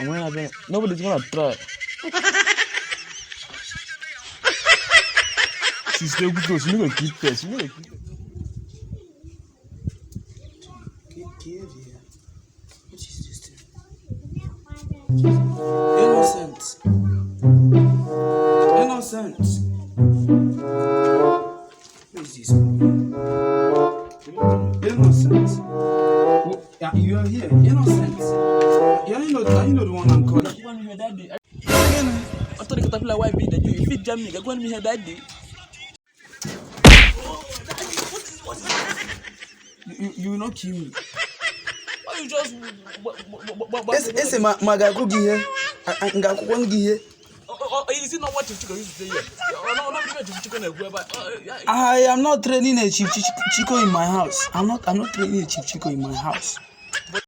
when I think nobody's gonna try. She's still good though. She's not gonna keep this. She's not gonna keep it. What is this thing? Innocent. Innocent. Who is this? Innocent. Yeah, you are here. Innocent. Yeah, you know the one I'm calling. Go and meet her daddy. I thought the caterpillar white beat that you fit jam me. Go and meet her daddy. You will not kill me. Why you just? Ese magago gihe. Ngakuko gihe. Is it not what Chief Chico used to say here? No, Chief Chico but I am not training a Chief Chico in my house. I'm not training a Chief Chico in my house.